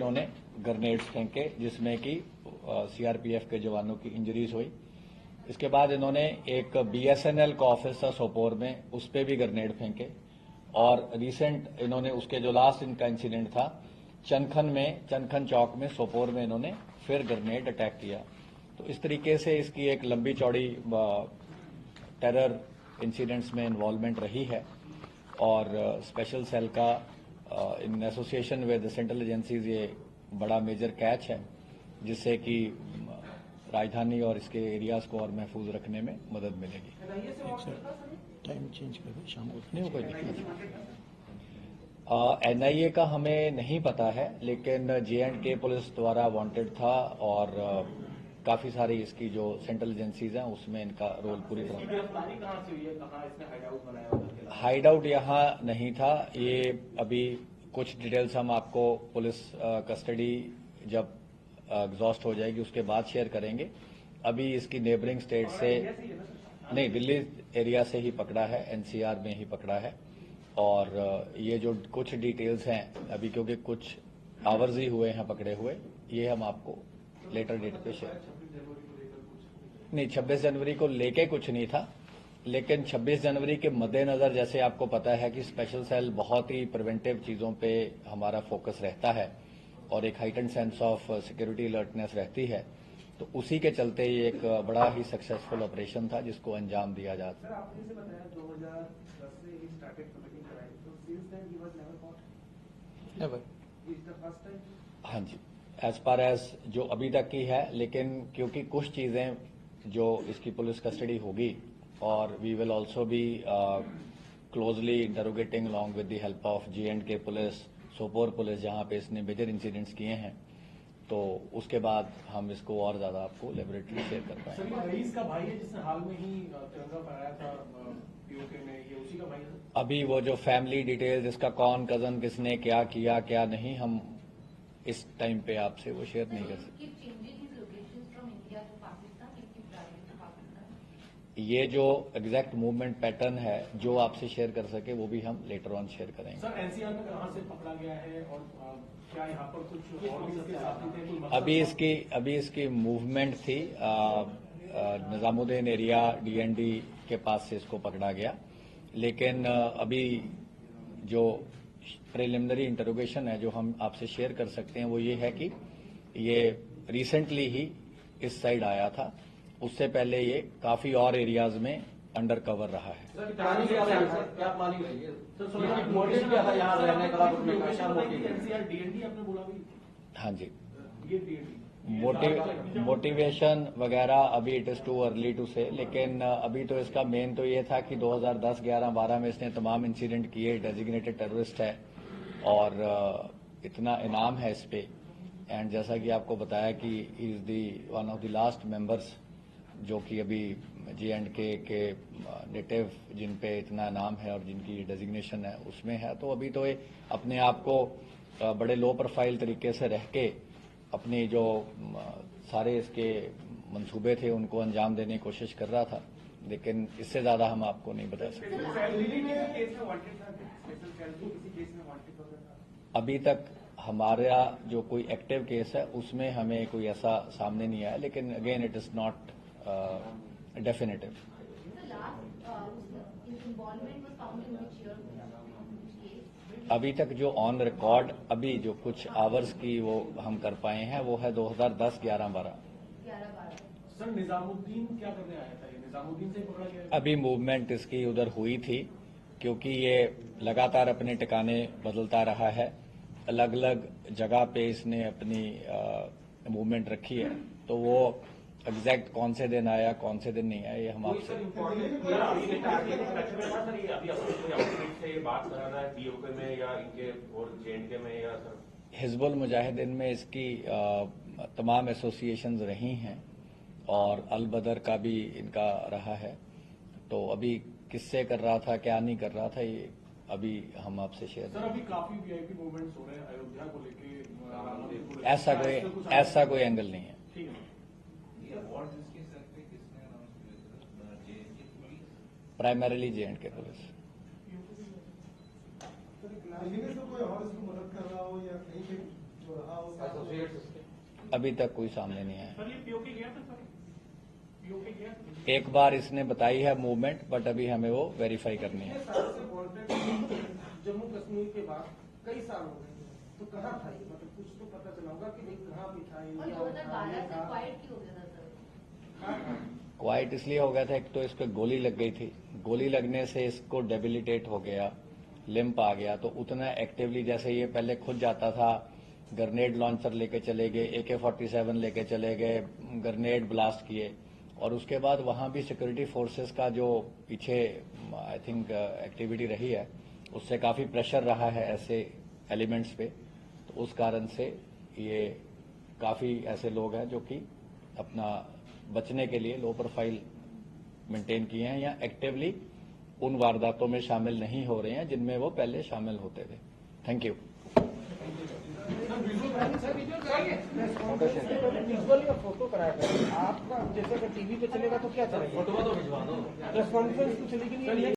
इन्होंने ग्रेनेड्स फेंके, जिसमें कि सीआरपीएफ के जवानों की इंजरीज हुई। इसके बाद इन्होंने एक बीएसएनएल का ऑफिस था सोपोर में, उस पर भी ग्रेनेड फेंके। और रिसेंट इन्होंने उसके जो लास्ट इनका इंसिडेंट था चनखन चौक में सोपोर में इन्होंने फिर ग्रेनेड अटैक किया। तो इस तरीके से इसकी एक लंबी चौड़ी टेरर इंसिडेंट्स में इन्वॉल्वमेंट रही है। और स्पेशल सेल का in association with central agencies ये बड़ा मेजर कैच है, जिससे कि राजधानी और इसके एरियाज को और महफूज रखने में मदद मिलेगी। टाइम चेंज कर दो, शाम को नहीं, कोई दिक्कत। एनआईए का हमें नहीं पता है, लेकिन J&K पुलिस द्वारा वांटेड था और काफी सारी इसकी जो सेंट्रल एजेंसीज हैं उसमें इनका रोल पूरी तरह। हाइड आउट यहाँ नहीं था। ये अभी कुछ डिटेल्स हम आपको पुलिस कस्टडी जब एग्जॉस्ट हो जाएगी उसके बाद शेयर करेंगे। अभी इसकी नेबरिंग स्टेट से नहीं, दिल्ली एरिया से ही पकड़ा है, एनसीआर में ही पकड़ा है। और ये जो कुछ डिटेल्स हैं अभी, क्योंकि कुछ आवर्स ही हुए हैं पकड़े हुए, ये हम आपको लेटर डेट पे शेयर। नहीं, 26 जनवरी को लेके कुछ नहीं था, लेकिन 26 जनवरी के मद्देनजर जैसे आपको पता है कि स्पेशल सेल बहुत ही प्रिवेंटिव चीजों पे हमारा फोकस रहता है और एक heightened sense of security alertness रहती है। तो उसी के चलते ये एक बड़ा ही सक्सेसफुल ऑपरेशन था जिसको अंजाम दिया जाता। सर, आपने जैसे बताया 2010 से ही स्टार्टेड कमिटिंग क्राइम, तो सिंस देन ही was never caught. Never. Is the first time. हाँ जी, एज पार एज जो अभी तक की है, लेकिन क्योंकि कुछ चीजें जो इसकी पुलिस कस्टडी होगी और we will also be closely interrogating along with the help of J&K police, Sopore police, जहां पे इसने मेजर इंसिडेंट्स किए हैं, तो उसके बाद हम इसको और ज्यादा आपको लेबोरेटरी शेयर कर पाएंगे। सर, ये रईस का भाई है जिसने हाल में ही तिरंगा फहराया था पीओके में, ये उसी का भाई है? अभी वो जो फैमिली डिटेल्स, इसका कौन कजन किसने क्या किया क्या नहीं, हम इस टाइम पे आपसे वो शेयर नहीं कर सकते। ये जो एग्जैक्ट मूवमेंट पैटर्न है जो आपसे शेयर कर सके वो भी हम लेटर ऑन शेयर करेंगे। सर, एनसीआर में कहां से पकड़ा गया है और क्या यहाँ पर कुछ और भी इसके साथी थे? कोई अभी इसकी मूवमेंट थी निजामुद्दीन एरिया DND के पास से इसको पकड़ा गया, लेकिन अभी जो प्रिलिमिनरी इंटरोगेशन है जो हम आपसे शेयर कर सकते हैं वो ये है कि ये रिसेंटली ही इस साइड आया था, उससे पहले ये काफी और एरियाज में अंडर कवर रहा है। क्या प्लानिंग रही है? सर, मोटिव क्या था यहाँ रहने का? एनसीआर DND आपने बोला भी? हाँ जी, ये DND मोटिवेशन वगैरह अभी it is too early to say, लेकिन अभी तो इसका मेन तो ये था कि 2010, 11, 12 में इसने तमाम इंसिडेंट किए, डेजिग्नेटेड टेररिस्ट है और इतना इनाम है इस पे। एंड जैसा कि आपको बताया कि is the one of the last members जो कि अभी J&K के नेटिव जिन पे इतना इनाम है और जिनकी डेजिग्नेशन है उसमें है, तो अभी तो ये अपने आप को बड़े लो प्रोफाइल तरीके से रह के अपनी जो सारे इसके मंसूबे थे उनको अंजाम देने की कोशिश कर रहा था, लेकिन इससे ज्यादा हम आपको नहीं बता सकते। अभी तक हमारा जो कोई एक्टिव केस है उसमें हमें कोई ऐसा सामने नहीं आया, लेकिन again it is not definitive. अभी तक जो ऑन रिकॉर्ड अभी जो कुछ आवर्स की वो हम कर पाए हैं वो है 2010, 11, 12। सर, निजामुद्दीन क्या करने आया था? ये निजामुद्दीन से पकड़ा गया? अभी मूवमेंट इसकी उधर हुई थी क्योंकि ये लगातार अपने ठिकाने बदलता रहा है, अलग अलग जगह पे इसने अपनी मूवमेंट रखी है, तो वो एग्जैक्ट कौन से दिन आया कौन से दिन नहीं आया ये हम आपसे। हिजबुल मुजाहिदीन में इसकी तमाम एसोसिएशंस रही हैं और अल बदर का भी इनका रहा है, तो अभी किससे कर रहा था क्या नहीं कर रहा था ये अभी हम आपसे शेयर। सर, अभी काफी वीआईपी मूवमेंट्स हो रहे हैं अयोध्या को लेके, ऐसा कोई एंगल नहीं है। ठीक है। Primarily J&K police. कोई और इसको मदद कर रहा हो या कहीं पे एसोसिएट्स उसके? अभी तक कोई सामने नहीं आया। सर ये पीओके गया था सर, पीओके गया था? एक बार इसने बताई है मूवमेंट, बट अभी हमें वो वेरीफाई करनी है। कितने साल से कॉन्ट्रैक्ट जम्मू कश्मीर के बाद कई साल हो गए, तो कहाँ था ये? मतलब कुछ तो पता चला होगा कि भाई कहाँ भी था, और इंडिया में 2012 से था, क्वाइट क्यों हो गया था सर? कहाँ था? क्वाइट इसलिए हो गया था, एक तो इस पे गोली लग गई थी, गोली लगने से इसको डेबिलिटेट हो गया, लिम्प आ गया, तो उतना एक्टिवली जैसे ये पहले खुद जाता था, ग्रेनेड लॉन्चर लेके चले गए, AK-47 लेके चले गए, ग्रेनेड ब्लास्ट किए, और उसके बाद वहां भी सिक्योरिटी फोर्सेस का जो पीछे आई थिंक एक्टिविटी रही है, उससे काफी प्रेशर रहा है ऐसे एलिमेंट्स पे, तो उस कारण से ये काफी ऐसे लोग हैं जो कि अपना बचने के लिए लो प्रोफाइल मेंटेन किए हैं या एक्टिवली उन वारदातों में शामिल नहीं हो रहे हैं जिनमें वो पहले शामिल होते थे। Thank you. विजुअल या फोटो कराया गया आपका, जैसे अगर टीवी पे चलेगा तो क्या चलेगा? फोटो तो भिजवा दो। प्रेस कॉन्फ्रेंस तो चलेगी नहीं।